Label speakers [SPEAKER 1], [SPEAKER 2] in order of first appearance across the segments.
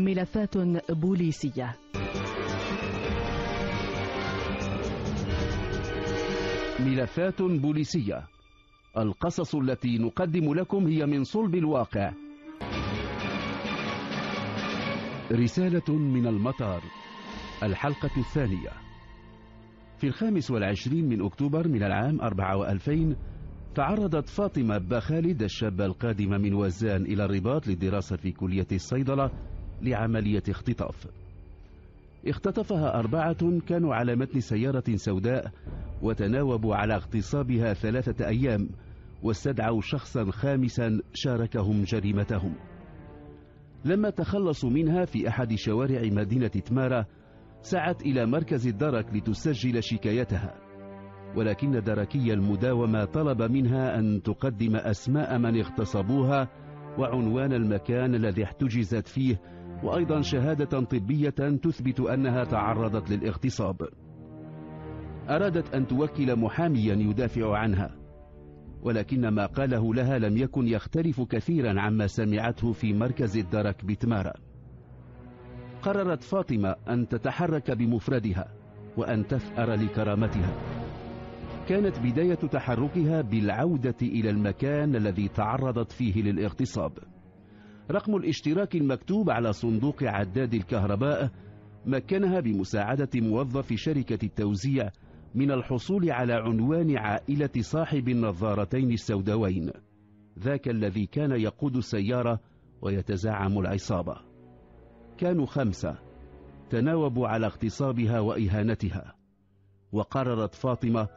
[SPEAKER 1] ملفات بوليسية.
[SPEAKER 2] ملفات بوليسية، القصص التي نقدم لكم هي من صلب الواقع. رسالة من المطار، الحلقة الثانية. في 25 من أكتوبر من العام 2000 تعرضت فاطمة بخالد الشابة القادمة من وزان إلى الرباط للدراسة في كلية الصيدلة لعملية اختطاف. اختطفها 4 كانوا على متن سيارة سوداء، وتناوبوا على اغتصابها 3 أيام، واستدعوا شخصا خامسا شاركهم جريمتهم. لما تخلصوا منها في أحد شوارع مدينة تمارا، سعت إلى مركز الدرك لتسجل شكايتها، ولكن دركي المداومة طلب منها أن تقدم أسماء من اغتصبوها وعنوان المكان الذي احتجزت فيه، وأيضا شهادة طبية تثبت أنها تعرضت للاغتصاب. أرادت أن توكل محاميا يدافع عنها، ولكن ما قاله لها لم يكن يختلف كثيرا عما سمعته في مركز الدرك بتمارا. قررت فاطمة أن تتحرك بمفردها وأن تثأر لكرامتها. كانت بداية تحركها بالعودة إلى المكان الذي تعرضت فيه للاغتصاب. رقم الاشتراك المكتوب على صندوق عداد الكهرباء مكنها بمساعدة موظف شركة التوزيع من الحصول على عنوان عائلة صاحب النظارتين السوداوين، ذاك الذي كان يقود السيارة ويتزعم العصابة. كانوا 5 تناوبوا على اغتصابها وإهانتها، وقررت فاطمة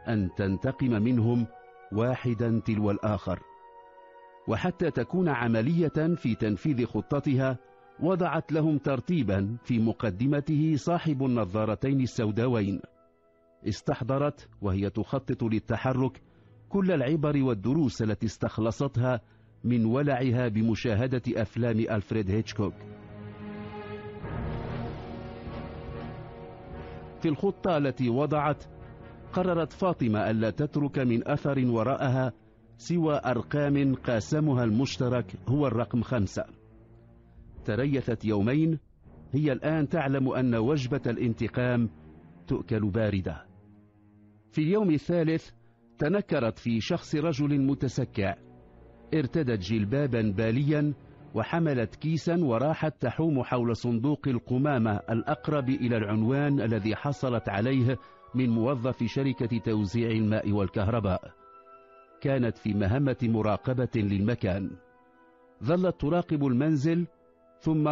[SPEAKER 2] أن تنتقم منهم واحدا تلو الآخر. وحتى تكون عملية في تنفيذ خطتها، وضعت لهم ترتيبا في مقدمته صاحب النظارتين السوداوين. استحضرت وهي تخطط للتحرك كل العبر والدروس التي استخلصتها من ولعها بمشاهدة أفلام ألفريد هيتشكوك. في الخطة التي وضعت، قررت فاطمة ألا تترك من أثر وراءها سوى أرقام قاسمها المشترك هو الرقم 5. تريثت يومين، هي الآن تعلم أن وجبة الانتقام تؤكل باردة. في اليوم الثالث تنكرت في شخص رجل متسكع، ارتدت جلبابا باليا وحملت كيسا وراحت تحوم حول صندوق القمامة الأقرب إلى العنوان الذي حصلت عليه من موظف شركة توزيع الماء والكهرباء. كانت في مهمة مراقبة للمكان. ظلت تراقب المنزل، ثم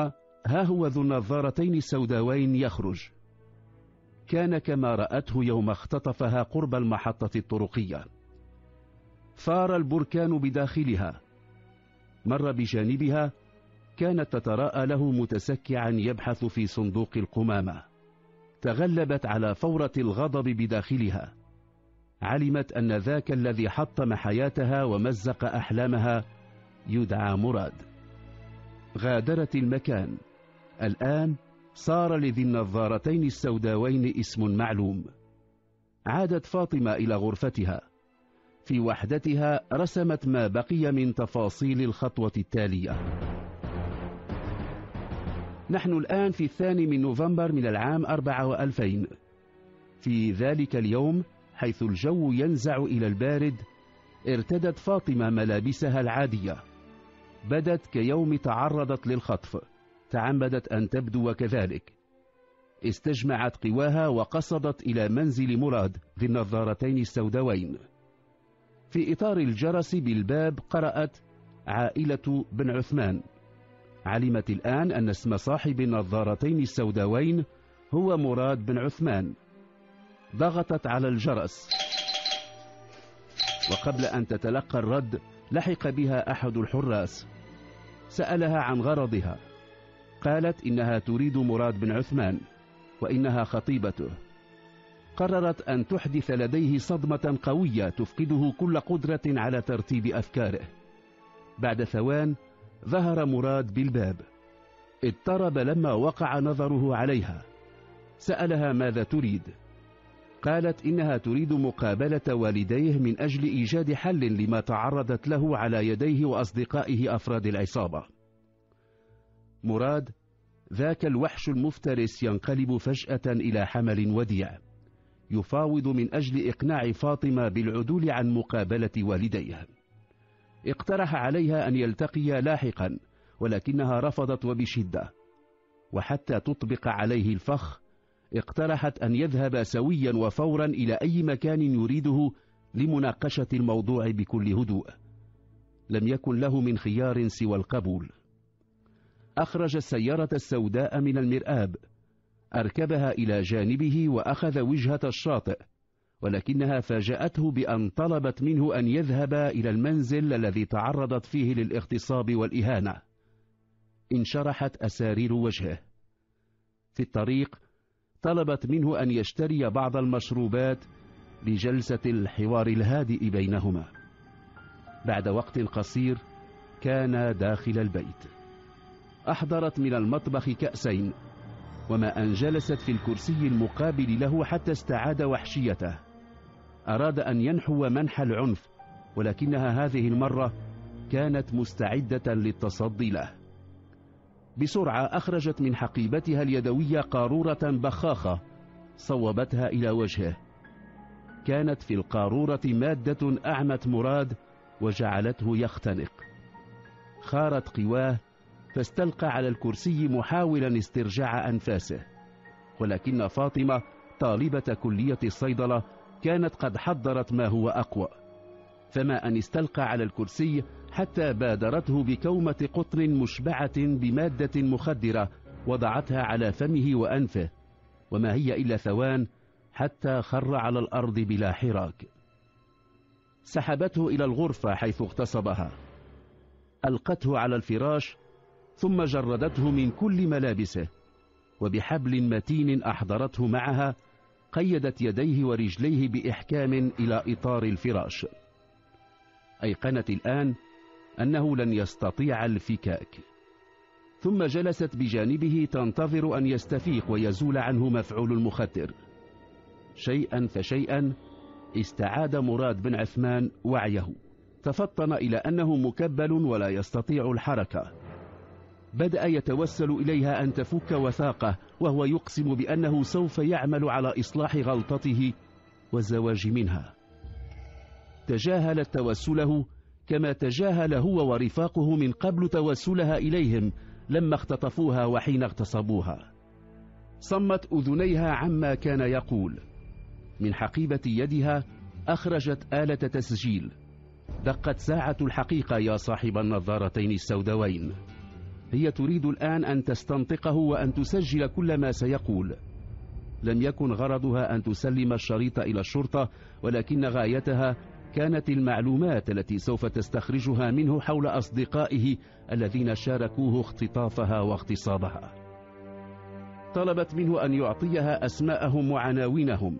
[SPEAKER 2] ها هو ذو النظارتين السوداوين يخرج. كان كما رأته يوم اختطفها قرب المحطة الطرقية. ثار البركان بداخلها. مر بجانبها، كانت تتراءى له متسكعا يبحث في صندوق القمامة. تغلبت على فورة الغضب بداخلها. علمت أن ذاك الذي حطم حياتها ومزق أحلامها يدعى مراد. غادرت المكان. الآن صار لذي النظارتين السوداوين اسم معلوم. عادت فاطمة إلى غرفتها. في وحدتها رسمت ما بقي من تفاصيل الخطوة التالية. نحن الآن في 2 من نوفمبر من العام 2000. في ذلك اليوم، حيث الجو ينزع إلى البارد، ارتدت فاطمة ملابسها العادية. بدت كيوم تعرضت للخطف. تعمدت أن تبدو كذلك. استجمعت قواها وقصدت إلى منزل مراد ذي النظارتين السوداوين. في إطار الجرس بالباب قرأت: عائلة بن عثمان. علمت الآن أن اسم صاحب النظارتين السوداوين هو مراد بن عثمان. ضغطت على الجرس، وقبل أن تتلقى الرد لحق بها أحد الحراس. سألها عن غرضها. قالت إنها تريد مراد بن عثمان، وإنها خطيبته. قررت أن تحدث لديه صدمة قوية تفقده كل قدرة على ترتيب أفكاره. بعد ثوان ظهر مراد بالباب. اضطرب لما وقع نظره عليها. سألها ماذا تريد. قالت إنها تريد مقابلة والديه من أجل إيجاد حل لما تعرضت له على يديه وأصدقائه أفراد العصابة. مراد ذاك الوحش المفترس ينقلب فجأة إلى حمل وديع يفاوض من أجل إقناع فاطمة بالعدول عن مقابلة والديها. اقترح عليها أن يلتقيا لاحقا، ولكنها رفضت وبشدة، وحتى تطبق عليه الفخ اقترحت أن يذهب سويا وفورا إلى أي مكان يريده لمناقشة الموضوع بكل هدوء. لم يكن له من خيار سوى القبول. أخرج السيارة السوداء من المرآب، أركبها إلى جانبه وأخذ وجهة الشاطئ، ولكنها فاجأته بأن طلبت منه أن يذهب إلى المنزل الذي تعرضت فيه للاغتصاب والإهانة. انشرحت أسارير وجهه. في الطريق طلبت منه أن يشتري بعض المشروبات لجلسة الحوار الهادئ بينهما. بعد وقت قصير كان داخل البيت. أحضرت من المطبخ كأسين، وما أن جلست في الكرسي المقابل له حتى استعاد وحشيته. أراد أن ينحو منح العنف، ولكنها هذه المرة كانت مستعدة للتصدي له. بسرعة أخرجت من حقيبتها اليدوية قارورة بخاخة، صوبتها إلى وجهه. كانت في القارورة مادة أعمت مراد وجعلته يختنق. خارت قواه فاستلقى على الكرسي محاولا استرجاع أنفاسه، ولكن فاطمة طالبة كلية الصيدلة كانت قد حضرت ما هو أقوى، فما أن استلقى على الكرسي حتى بادرته بكومة قطن مشبعة بمادة مخدرة وضعتها على فمه وأنفه، وما هي إلا ثوان حتى خر على الأرض بلا حراك. سحبته إلى الغرفة حيث اغتصبها، ألقته على الفراش ثم جردته من كل ملابسه، وبحبل متين أحضرته معها قيدت يديه ورجليه بإحكام إلى إطار الفراش. أيقنت الآن أنه لن يستطيع الفكاك، ثم جلست بجانبه تنتظر أن يستفيق ويزول عنه مفعول المخدر. شيئا فشيئا استعاد مراد بن عثمان وعيه، تفطن إلى أنه مكبل ولا يستطيع الحركة. بدأ يتوسل إليها أن تفك وثاقه، وهو يقسم بأنه سوف يعمل على إصلاح غلطته والزواج منها. تجاهلت توسله كما تجاهل هو ورفاقه من قبل توسلها إليهم لما اختطفوها وحين اغتصبوها. صمت أذنيها عما كان يقول. من حقيبة يدها أخرجت آلة تسجيل. دقت ساعة الحقيقة يا صاحب النظارتين السوداوين. هي تريد الآن أن تستنطقه وأن تسجل كل ما سيقول. لم يكن غرضها أن تسلم الشريط إلى الشرطة، ولكن غايتها كانت المعلومات التي سوف تستخرجها منه حول أصدقائه الذين شاركوه اختطافها واغتصابها. طلبت منه أن يعطيها أسماءهم وعناوينهم.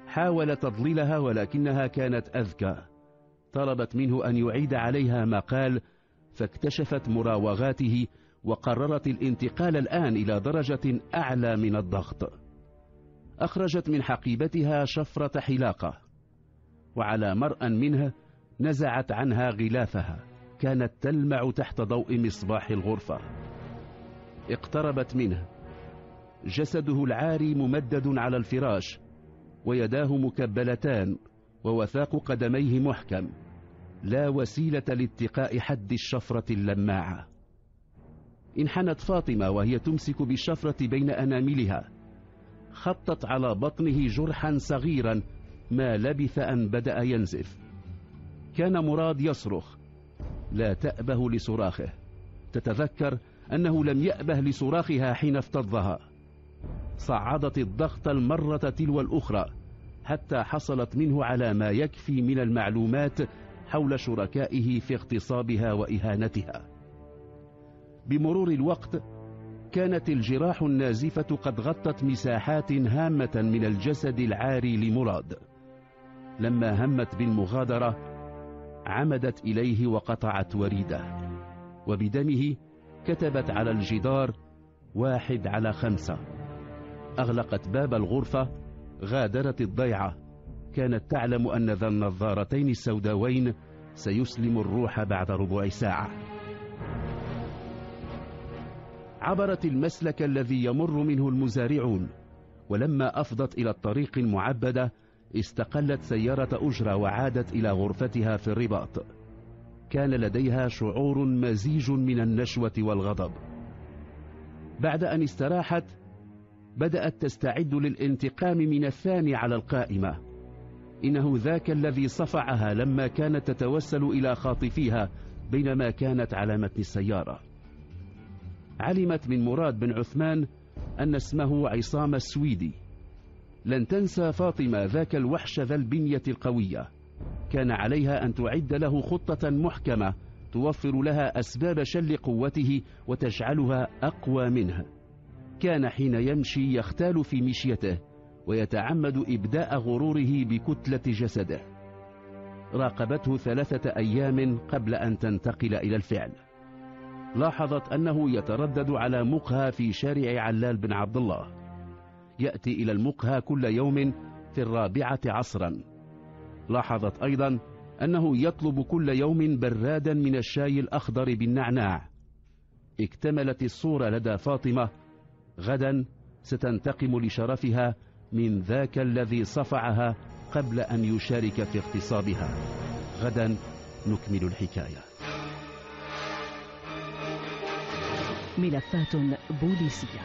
[SPEAKER 2] حاول تضليلها ولكنها كانت أذكى. طلبت منه أن يعيد عليها ما قال، فاكتشفت مراوغاته وقررت الانتقال الآن إلى درجة أعلى من الضغط. أخرجت من حقيبتها شفرة حلاقة، وعلى مرأى منها نزعت عنها غلافها، كانت تلمع تحت ضوء مصباح الغرفة. اقتربت منه. جسده العاري ممدد على الفراش، ويداه مكبلتان، ووثاق قدميه محكم، لا وسيلة لاتقاء حد الشفرة اللماعة. انحنت فاطمة وهي تمسك بالشفرة بين أناملها. خطت على بطنه جرحا صغيرا ما لبث أن بدأ ينزف. كان مراد يصرخ، لا تأبه لصراخه. تتذكر أنه لم يأبه لصراخها حين افتضها. صعدت الضغط المرة تلو الأخرى حتى حصلت منه على ما يكفي من المعلومات حول شركائه في اغتصابها وإهانتها. بمرور الوقت كانت الجراح النازفة قد غطت مساحات هامة من الجسد العاري لمراد. لما همت بالمغادرة عمدت إليه وقطعت وريده، وبدمه كتبت على الجدار 1/5. أغلقت باب الغرفة، غادرت الضيعة. كانت تعلم أن ذا النظارتين السوداوين سيسلم الروح بعد ربع ساعة. عبرت المسلك الذي يمر منه المزارعون، ولما أفضت إلى الطريق المعبدة استقلت سيارة أجرة وعادت إلى غرفتها في الرباط. كان لديها شعور مزيج من النشوة والغضب. بعد أن استراحت بدأت تستعد للانتقام من الثاني على القائمة. إنه ذاك الذي صفعها لما كانت تتوسل إلى خاطفيها بينما كانت على متن السيارة. علمت من مراد بن عثمان أن اسمه عصام السويدي. لن تنسى فاطمة ذاك الوحش ذا البنية القوية. كان عليها أن تعد له خطة محكمة توفر لها أسباب شل قوته وتجعلها أقوى منه. كان حين يمشي يختال في مشيته ويتعمد إبداء غروره بكتلة جسده. راقبته 3 أيام قبل أن تنتقل إلى الفعل. لاحظت أنه يتردد على مقهى في شارع علال بن عبد الله. يأتي إلى المقهى كل يوم في 4 عصرا. لاحظت أيضا أنه يطلب كل يوم برادا من الشاي الأخضر بالنعناع. اكتملت الصورة لدى فاطمة. غدا ستنتقم لشرفها من ذاك الذي صفعها قبل أن يشارك في اغتصابها. غدا نكمل الحكاية.
[SPEAKER 1] ملفات بوليسية.